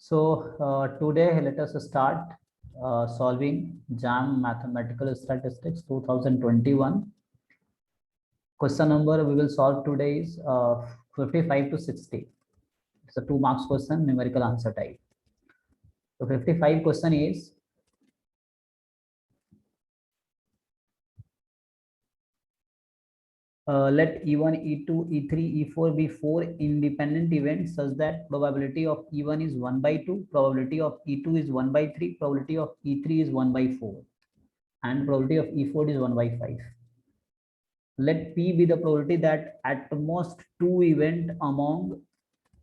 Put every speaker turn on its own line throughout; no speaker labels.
Today let us start solving JAM Mathematical Statistics 2021. Question number we will solve today is 55 to 60. It's a 2 marks question, numerical answer type. So 55 question is let E1, E2, E3, E4 be 4 independent events such that probability of E1 is 1 by 2, probability of E2 is 1 by 3, probability of E3 is 1 by 4, and probability of E4 is 1 by 5. Let P be the probability that at most 2 event among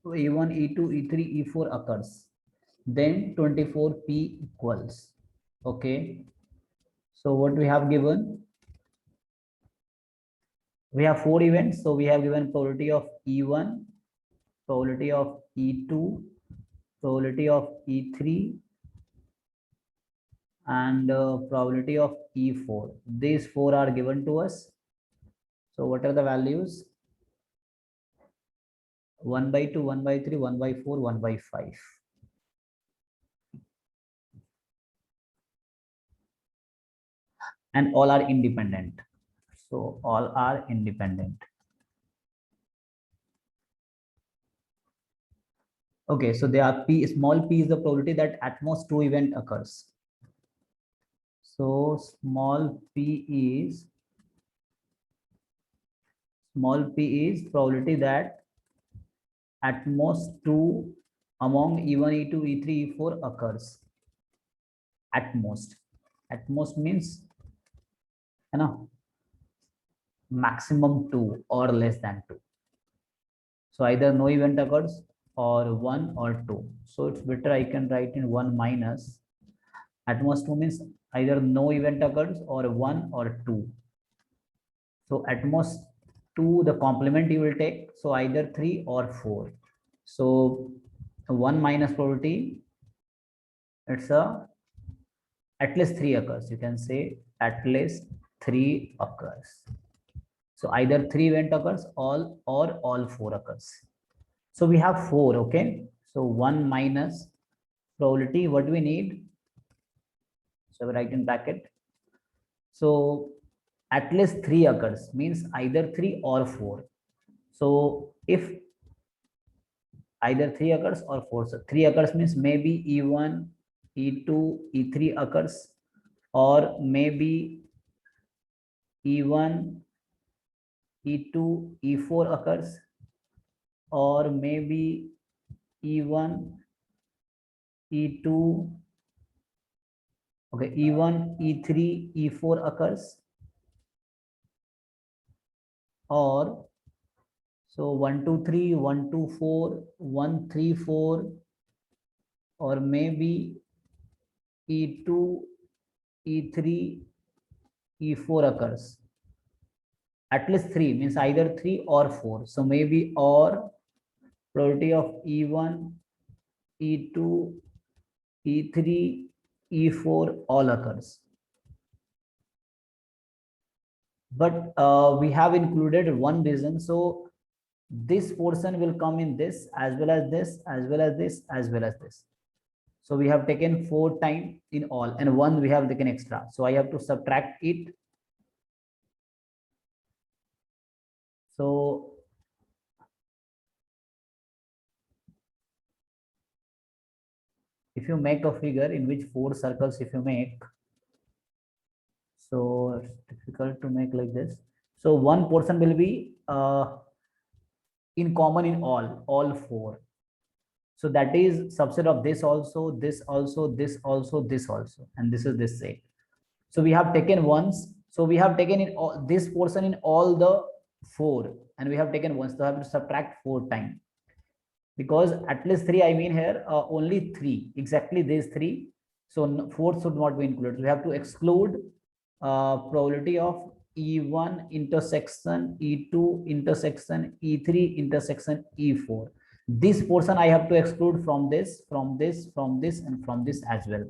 E1, E2, E3, E4 occurs. Then 24P equals. Okay. So what we have given? We have 4 events. So we have given probability of E1, probability of E2, probability of E3, and probability of E4. These 4 are given to us. So what are the values? 1 by 2, 1 by 3, 1 by 4, 1 by 5. And all are independent. So all are independent. Okay, so they are P, small p is the probability that at most 2 event occurs. So small p is probability that at most 2 among E1, E2, E3, E4 occurs. At most means maximum 2 or less than 2. So either no event occurs or 1 or 2. So it's better I can write in 1 minus. At most 2 means either no event occurs or 1 or 2. So at most 2, the complement you will take. So either 3 or 4. So 1 minus probability, it's at least 3 occurs. You can say at least 3 occurs. So either 3 event occurs or all 4 occurs. So we have 4, okay? So 1 minus probability, what do we need? So we write in bracket. So at least 3 occurs means either 3 or 4. So if either 3 occurs or 4, so 3 occurs means maybe E1, E2, E3 occurs, or maybe E1, E2, E4 occurs, or maybe E1, E2, okay, E1, E3, E4 occurs, or so 1, 2, 3, 1, 2, 4, 1, 3, 4, or maybe E2, E3, E4 occurs. At least 3 means either 3 or 4. So maybe or probability of E1, E2, E3, E4 all occurs. But we have included one reason. So this portion will come in this as well as this, as well as this, as well as this. So we have taken 4 times in all, and 1 we have taken extra. So I have to subtract it. So if you make a figure in which 4 circles, if you make, so it's difficult to make like this. So one portion will be in common in all 4. So that is subset of this also, this also, this also, this also, and this is this side. So we have taken once. So we have taken in all, this portion in all the 4, and we have taken once. So I have to subtract 4 times, because at least 3, I mean here only 3, exactly these 3. So 4 should not be included. We have to exclude probability of E1 intersection E2 intersection E3 intersection E4. This portion I have to exclude from this, from this, from this, and from this as well,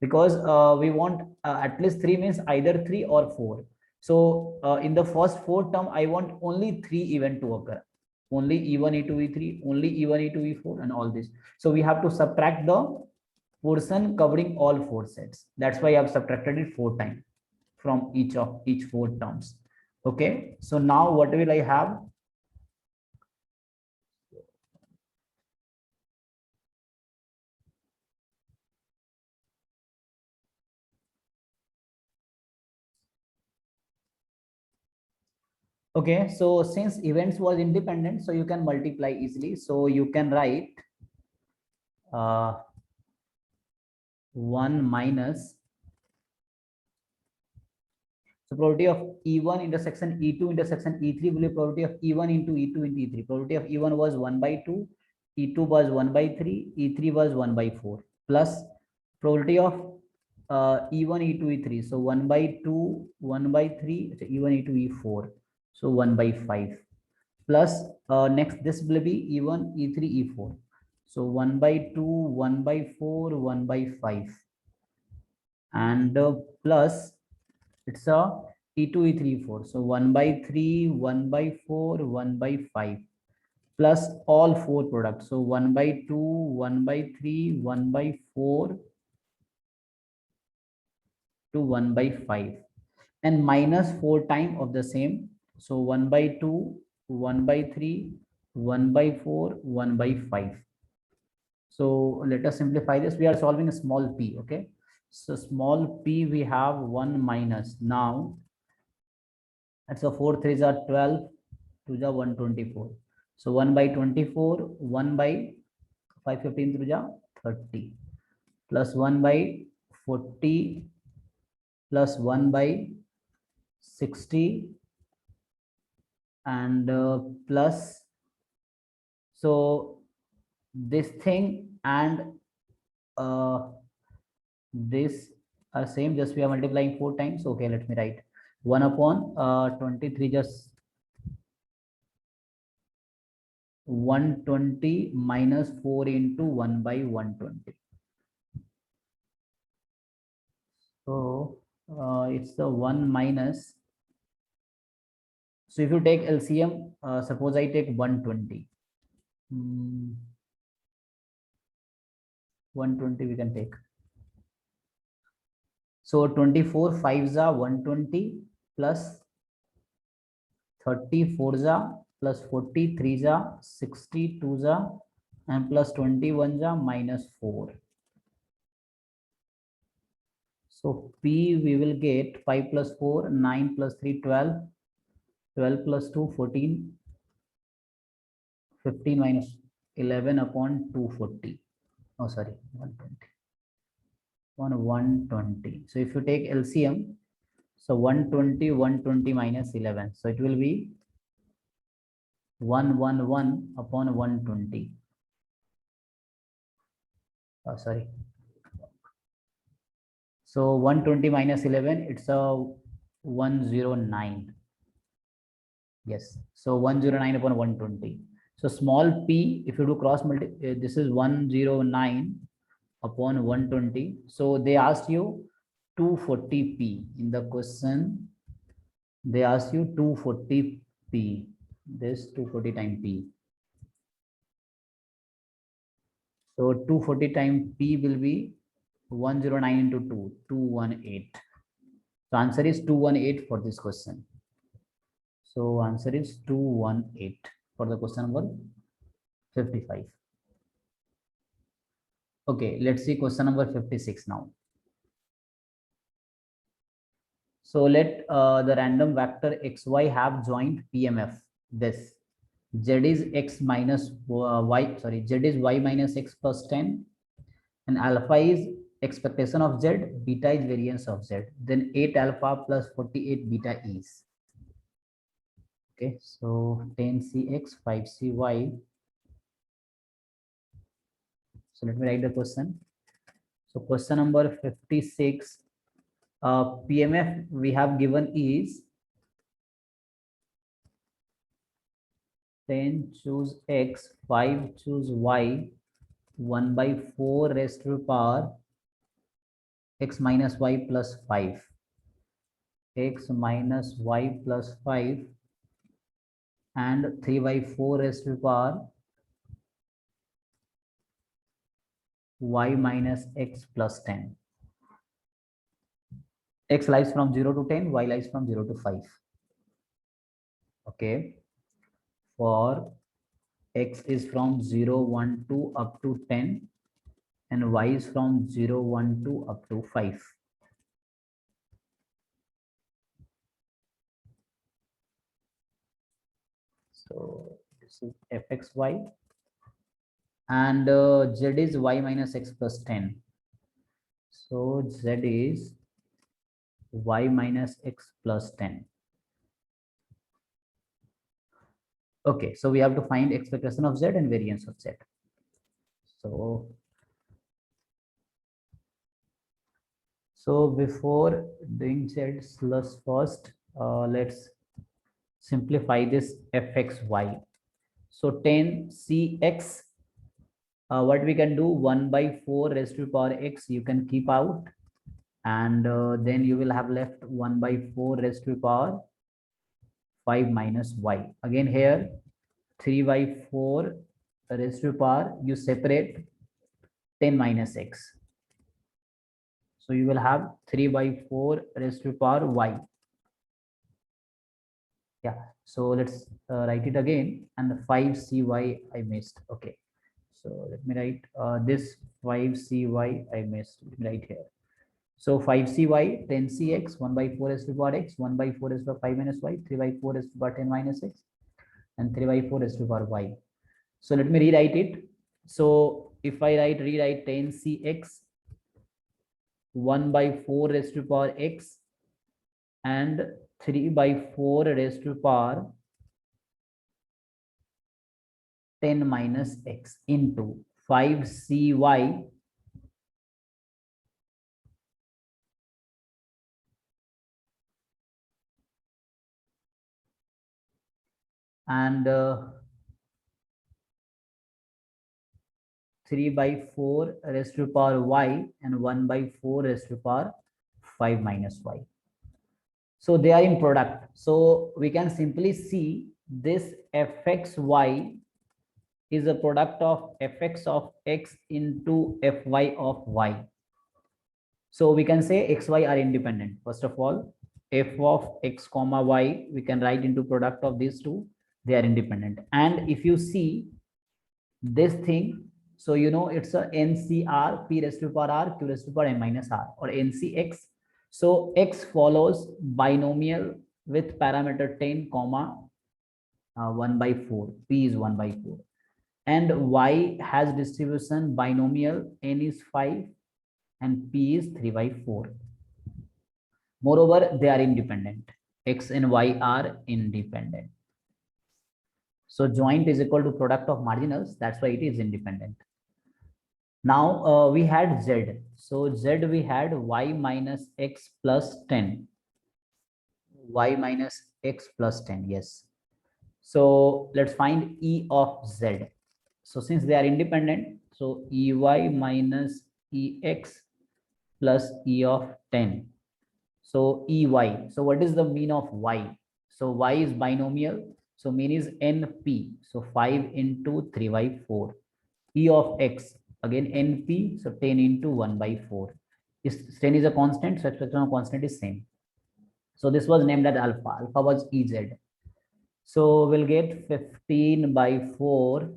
because we want at least 3 means either 3 or 4. So in the first 4 term I want only 3 event to occur. only E1, E2, E3, only E1, E2, E4, and all this. So we have to subtract the portion covering all four sets. That's why I have subtracted it 4 times from each four terms. Okay, so now what will I have? Okay, so since events was independent, so you can multiply easily. So you can write 1 minus, so probability of E1 intersection E2 intersection E3 will be probability of E1 into E2 into E3. Probability of E1 was 1 by 2, E2 was 1 by 3, E3 was 1 by 4, plus probability of E1, E2, E3. So 1 by 2, 1 by 3, E1, E2, E4. So 1 by 5. Plus next this will be E1, E3, E4. So 1 by 2, 1 by 4, 1 by 5. And plus it's a E2, E3, E4. So 1 by 3, 1 by 4, 1 by 5 plus all four products. So 1 by 2, 1 by 3, 1 by 4 to 1 by 5 and minus 4 times of the same. So 1 by 2, 1 by 3, 1 by 4, 1 by 5. So let us simplify this. We are solving a small p. Okay. So small p, we have 1 minus. Now that's a 4 3s are 12 to the 124. So 1 by 24, 1 by 515 to the 30 plus 1 by 40 plus 1 by 60 and plus, so this thing and this are same, just we are multiplying 4 times. Okay, let me write 1 upon 23, just 120 minus 4 into 1 by 120. So it's the 1 minus. So if you take LCM, suppose I take 120. 120 we can take. So 24 5s are 120 plus 34s are plus 43s are 62s are and plus 21s are minus 4. So P we will get 5 plus 4, 9 plus 3, 12, 12 plus 2, 14, 15 minus 11 upon 240. Oh, sorry, 120. On 120. So if you take LCM, so 120, 120 minus 11. So it will be 111 upon 120. Oh, sorry. So 120 minus 11, it's a 109. Yes. So 109 upon 120. So small p, if you do cross multi, this is 109 upon 120. So they asked you 240p in the question. They ask you 240p. This 240 times p. So 240 times p will be 109 into 2, 218. So answer is 218 for this question. So answer is 218 for the question number 55. Okay, let's see question number 56 now. So let the random vector xy have joint PMF. This z is x minus y, sorry, z is y minus x plus 10, and alpha is expectation of z, beta is variance of z. Then 8 alpha plus 48 beta is. Okay, so 10cx, 5cy. So let me write the question. So question number 56, PMF we have given is 10 choose x, 5 choose y, 1 by 4 raised to the power x minus y plus 5, x minus y plus 5 and 3 by 4 raised to the power y minus x plus 10. X lies from 0 to 10, y lies from 0 to 5. Okay. For x is from 0, 1, 2 up to 10, and y is from 0, 1, 2 up to 5. So this is fxy, and z is y minus x plus 10. So z is y minus x plus 10. Okay, so we have to find expectation of z and variance of z. So before doing z, let's first let's simplify this fxy. So 10cx, what we can do, 1 by 4 raised to the power x you can keep out, and then you will have left 1 by 4 raised to the power 5 minus y. Again here 3 by 4 raised to the power, you separate 10 minus x. So you will have 3 by 4 raised to the power y. Yeah, so let's write it again, and the 5cy I missed. Okay, so let me write this 5cy I missed. Let me write here. So 5cy, 10cx, 1 by 4 raised to the power x, 1 by 4 raised to the power 5 minus y, 3 by 4 raised to the power 10 minus x, and 3 by 4 raised to the power y. So let me rewrite it. So if I rewrite 10cx, 1 by 4 raised to the power x, and 3 by 4 raised to the power 10 minus x into 5cy and 3 by 4 raised to the power y, and 1 by 4 raised to the power 5 minus y. So they are in product. So we can simply see this fxy is a product of fx of x into fy of y. So we can say xy are independent. First of all, f of x comma y, we can write into product of these two. They are independent. And if you see this thing, so you know it's a ncr p raised to power r q raised to power n minus r, or ncx. So x follows binomial with parameter 10 comma 1 by 4, p is 1 by 4, and y has distribution binomial, n is 5 and p is 3 by 4. Moreover, they are independent. X and y are independent. So joint is equal to product of marginals. That's why it is independent. Now we had z. So z we had y minus x plus 10. Y minus x plus 10. Yes. So let's find e of z. So since they are independent, so ey minus ex plus e of 10. So ey. So what is the mean of y? So y is binomial. So mean is np. So 5 into 3 by 4. E of x, again np. So 10 into 1 by 4. This 10 is a constant. So expression of constant is same. So this was named as alpha. Alpha was ez. So we'll get 15 by 4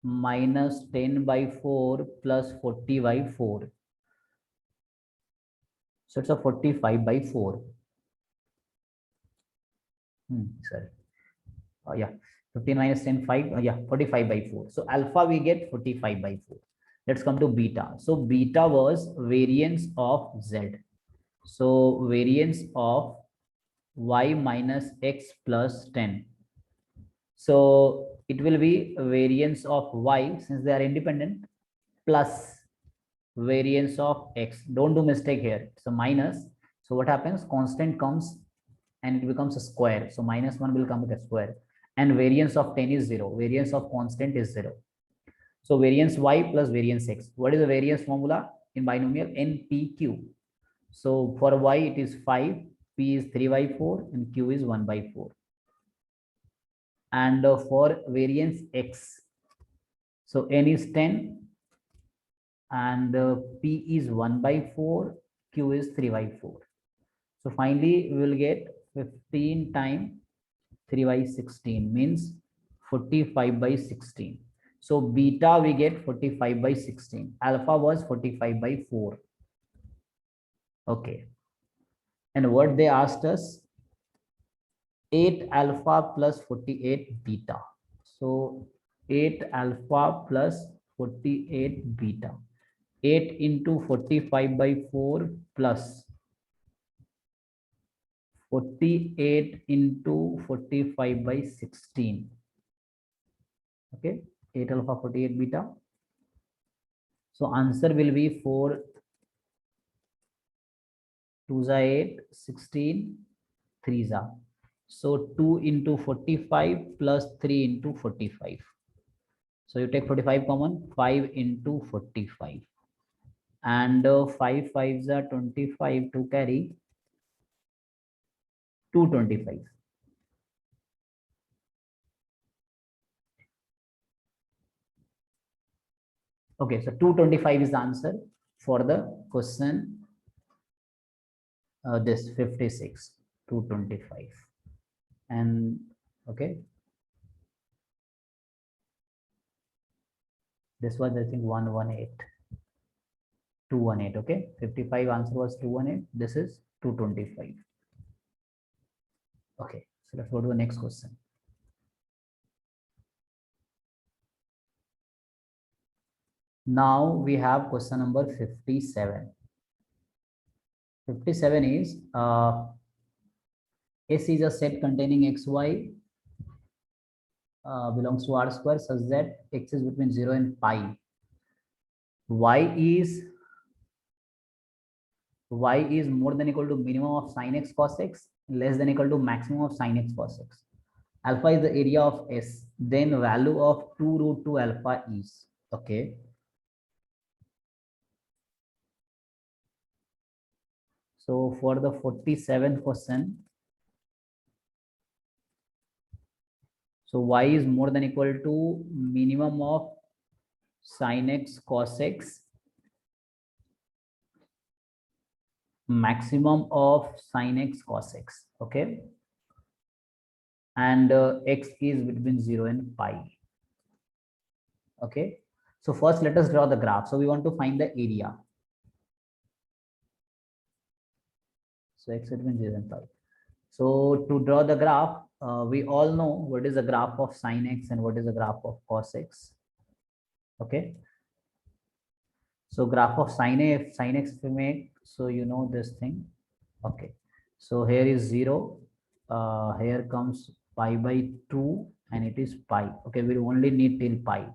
minus 10 by 4 plus 40 by 4. So it's a 45 by 4. Sorry. Yeah, 15 minus 10, 5. Yeah, 45 by 4. So alpha we get 45 by 4. Let's come to beta. So beta was variance of z. So variance of y minus x plus 10. So it will be variance of y, since they are independent, plus variance of x. Don't do mistake here. So minus. So what happens? Constant comes and it becomes a square. So minus 1 will come with a square. And variance of 10 is 0. Variance of constant is 0. So variance y plus variance x. What is the variance formula in binomial? NPQ. So for y it is 5, p is 3 by 4, and q is 1 by 4. and for variance x, so n is 10 and p is 1 by 4, q is 3 by 4. So finally we will get 15 times 3 by 16 means 45 by 16. So beta we get 45 by 16. Alpha was 45 by 4. Okay. And what they asked us, 8 alpha plus 48 beta. So 8 alpha plus 48 beta. 8 into 45 by 4 plus 48 into 45 by 16. Okay, 8 alpha 48 beta. So answer will be 4 2 za 8, 16, 3 za. So 2 into 45 plus 3 into 45. So you take 45 common, 5 into 45. And 5 5s are 25 to carry 225. Okay, so 225 is the answer for the question this 56, 225. And okay, this was I think 118, 218. Okay, 55 answer was 218. This is 225. Okay, so let's go to the next question. Now we have question number 57. 57 is S is a set containing xy belongs to R square such that x is between 0 and pi. Y is more than equal to minimum of sin x cos x, less than equal to maximum of sin x cos x. Alpha is the area of S, then value of 2 root 2 alpha is. Okay. So for the 47th question, so y is more than equal to minimum of sin x cos x, maximum of sin x cos x. Okay. And x is between 0 and pi. Okay. So first let us draw the graph. So we want to find the area. So x between 0 and pi. So to draw the graph, we all know what is the graph of sin x and what is the graph of cos x. Okay. So graph of sin x if we make, so you know this thing. Okay. So here is 0. Here comes pi by 2 and it is pi. Okay. We only need till pi,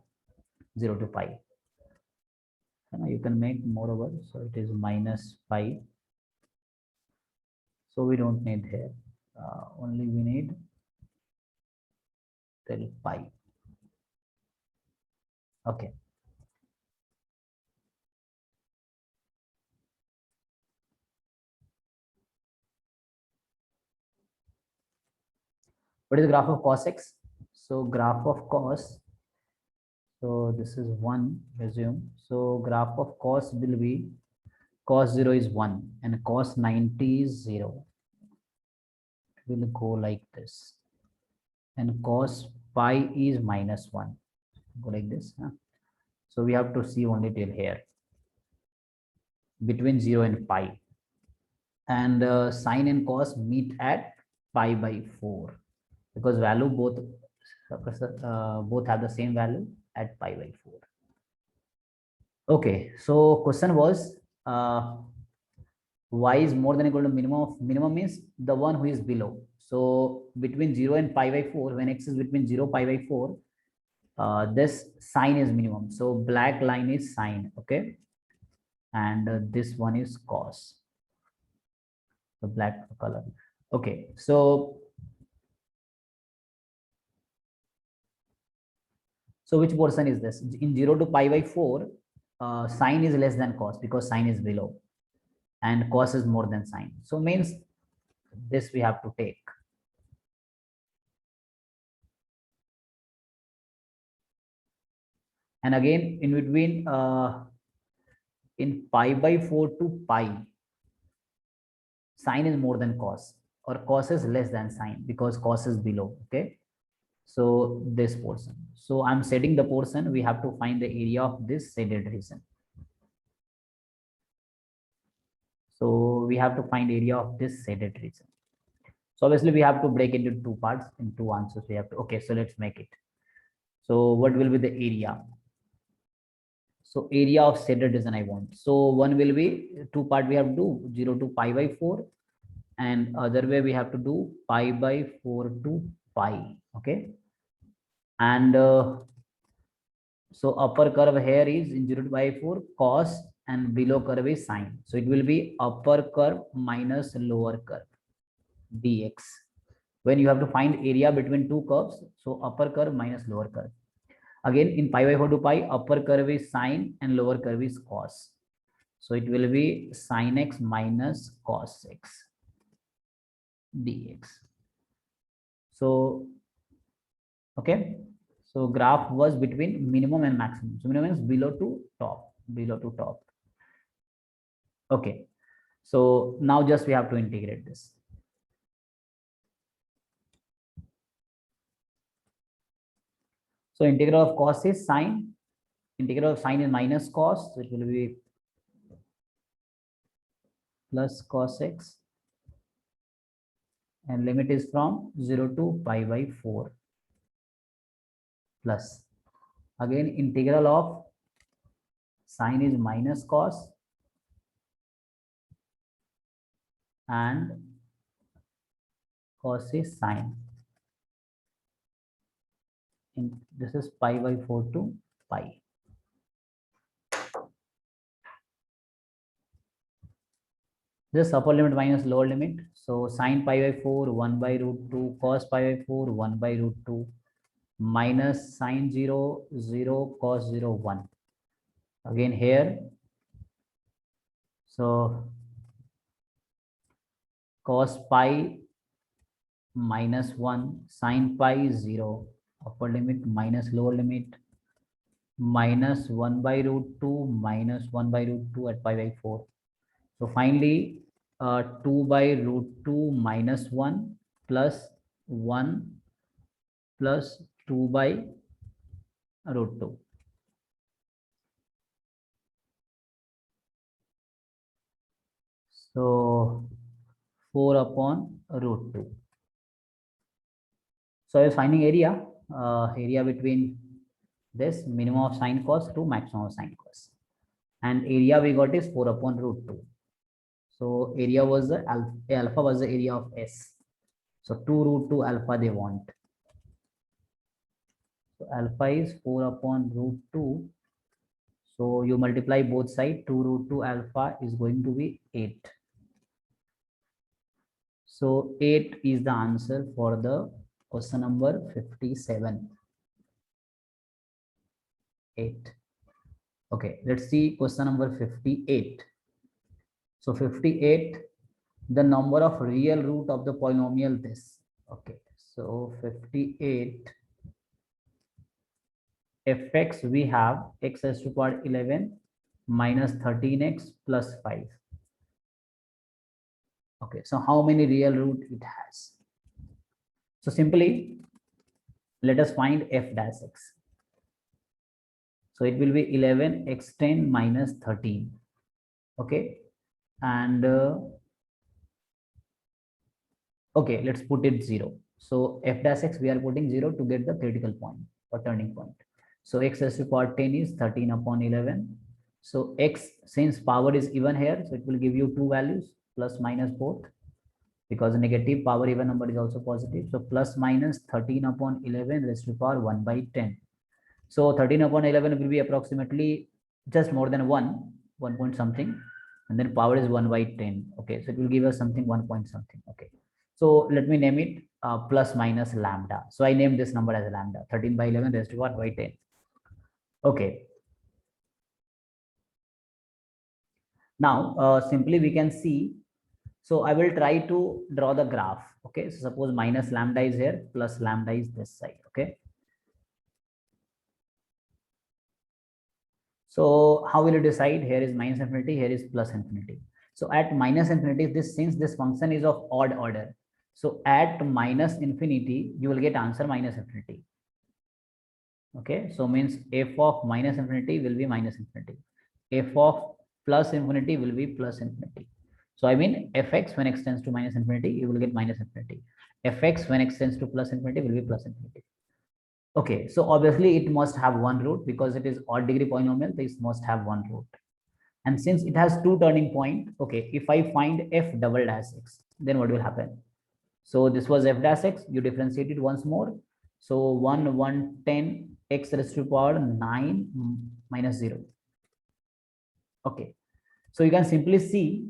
0 to pi. You can make moreover. So it is minus pi. So we don't need here. Only we need till pi. Okay. What is the graph of cos x? So graph of cos. So this is 1, assume. So graph of cos will be cos 0 is 1 and cos 90 is 0. It will go like this. And cos pi is minus 1. Go like this. Huh? So we have to see only till here. Between 0 and pi. And sine and cos meet at pi by 4. Because value both have the same value at pi by 4. Okay, so question was y is more than equal to minimum means the one who is below. So between 0 and pi by 4, when x is between 0 pi by 4, this sine is minimum. So black line is sine. Okay, and this one is cos, the black color. Okay, so which portion is this? In 0 to pi by 4, sine is less than cos because sine is below and cos is more than sine. So means this we have to take. And again, in between, in pi by 4 to pi, sine is more than cos, or cos is less than sine because cos is below. Okay. So this portion. So I'm setting the portion. We have to find the area of this shaded region. So we have to find area of this shaded region. So obviously we have to break it into two parts, in two answers. We have to, okay, so let's make it. So what will be the area? So area of shaded region I want. So one will be two part we have to do 0 to pi by 4, and other way we have to do pi by 4 to pi. Okay. And so upper curve here is in 0 to pi 4 cos, and below curve is sine. So it will be upper curve minus lower curve dx. When you have to find area between two curves, so upper curve minus lower curve. Again, in pi by 4 to pi, upper curve is sine and lower curve is cos. So it will be sine x minus cos x dx. So, okay. So graph was between minimum and maximum. So minimum is below to top, below to top. Okay. So now just we have to integrate this. So integral of cos is sine. Integral of sine is minus cos. So it will be plus cos x. And limit is from 0 to pi by 4 plus. Again, integral of sine is minus cos, and cos is sine. This is pi by 4 to pi. This upper limit minus lower limit. So sine pi by 4, 1 by root 2, cos pi by 4, 1 by root 2, minus sine 0, 0, cos 0, 1. Again here, so cos pi minus 1, sine pi 0, upper limit minus lower limit, minus 1 by root 2 minus 1 by root 2 at pi by 4. So finally, 2 by root 2 minus 1 plus 1 plus 2 by root 2. So 4 upon root 2. So I was finding area, area between this minimum of sine cos to maximum of sine cos. And area we got is 4 upon root 2. So area was the alpha was the area of S. So 2 root 2 alpha they want. So alpha is 4 upon root 2. So you multiply both sides, 2 root 2 alpha is going to be 8. So 8 is the answer for the question number 57. 8. Okay, let's see question number 58. So 58, the number of real root of the polynomial this. Okay, so 58, fx we have x raised to power 11 minus 13x plus 5. Okay, so how many real root it has? So simply let us find f dash x. So it will be 11 x 10 minus 13. Okay, and okay, let's put it 0. So f dash x we are putting 0 to get the critical point or turning point. So x raised to power 10 is 13 upon 11. So x, since power is even here, so it will give you two values, plus minus both, because negative power even number is also positive. So plus minus 13 upon 11 raised to power 1 by 10. So 13 upon 11 will be approximately just more than 1 point something, and then power is 1 by 10. Okay, so it will give us something 1 point something. Okay, so let me name it plus minus lambda. So I named this number as lambda, 13 by 11 raised to power 1 by 10. Okay. Now, simply we can see, so I will try to draw the graph. Okay, so suppose minus lambda is here, plus lambda is this side. Okay. So how will you decide? Here is minus infinity, here is plus infinity. So at minus infinity, this since this function is of odd order, so at minus infinity, you will get answer minus infinity. Okay, so means f of minus infinity will be minus infinity. F of plus infinity will be plus infinity. So I mean fx when x tends to minus infinity, you will get minus infinity. Fx when x tends to plus infinity will be plus infinity. Okay, so obviously it must have one root because it is odd degree polynomial. This must have one root. And since it has two turning point, okay, if I find f double dash x, then what will happen? So this was f dash x, you differentiate it once more. So 110 x raised to power 9 minus 0. Okay, so you can simply see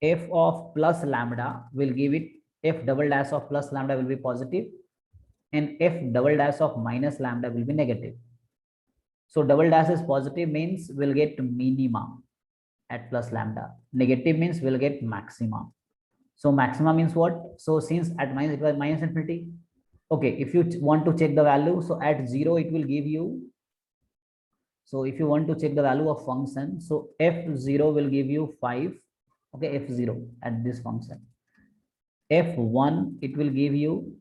f of plus lambda will give it f double dash of plus lambda will be positive and f double dash of minus lambda will be negative. So double dash is positive means we'll get minima at plus lambda. Negative means we'll get maxima. So maxima means what? So since at minus it was minus infinity. Okay, if you want to check the value, so at 0 it will give you. So if you want to check the value of function, so f0 will give you 5. Okay, f0 at this function. F1 it will give you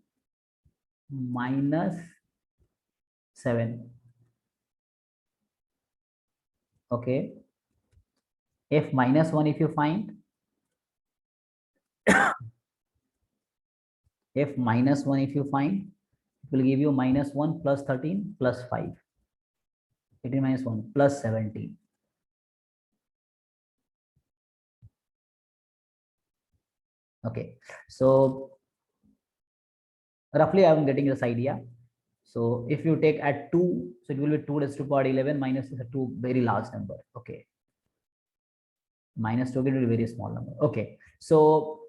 minus 7. Okay, f minus 1 if you find, f minus 1 if you find, it will give you minus 1 plus 13 plus 5. 18 minus 1 plus 17. Okay, so roughly I'm getting this idea. So if you take at 2, so it will be 2 raised to power 11 minus 2, very large number. Okay, minus 2 will be very small number. Okay, so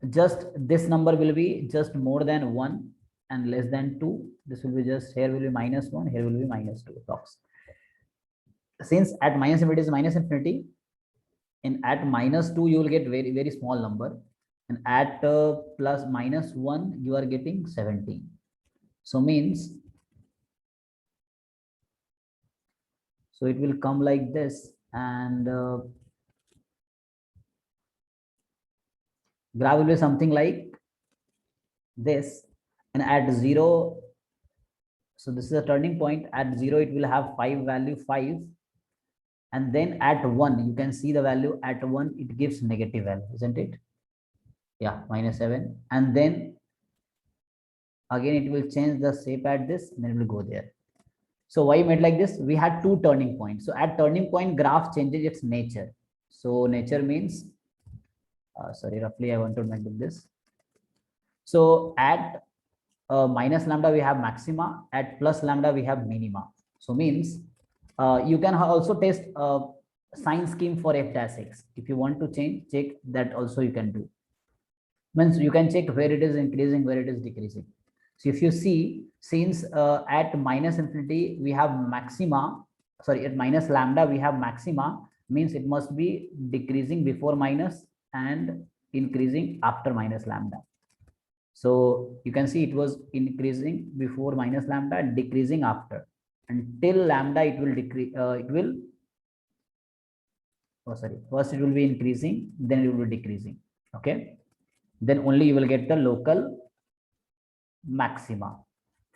just this number will be just more than 1 and less than 2. This will be just, here will be minus 1, here will be minus 2 approx. Since at minus infinity is minus infinity, and at minus 2 you will get very small number, and at plus minus 1 you are getting 17. So means, so it will come like this, and graph will be something like this, and at 0, so this is a turning point. At 0 it will have 5 value 5, and then at 1 you can see the value at 1 it gives negative value, isn't it? Yeah, minus 7, and then again it will change the shape at this, and then it will go there. So why made like this? We had two turning points. So at turning point, graph changes its nature. So nature means, sorry, roughly I want to make this. So at minus lambda we have maxima, at plus lambda we have minima. So means you can also test sign scheme for f dash x. If you want to check that also you can do. Means you can check where it is increasing, where it is decreasing. So if you see, since at minus infinity we have maxima, sorry, at minus lambda we have maxima, means it must be decreasing before minus and increasing after minus lambda. So you can see it was increasing before minus lambda and decreasing after. Until lambda it will decrease, first it will be increasing, then it will be decreasing. Okay, then only you will get the local maxima.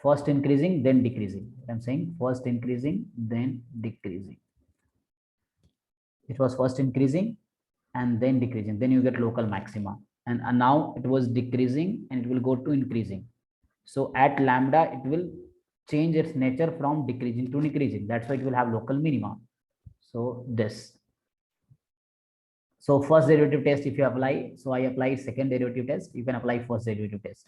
First increasing, then decreasing. I'm saying first increasing, then decreasing. It was first increasing and then decreasing. Then you get local maxima. And now it was decreasing and it will go to increasing. So at lambda, it will change its nature from decreasing to increasing. That's why it will have local minima. So this. So first derivative test, if you apply, so I apply second derivative test, you can apply first derivative test.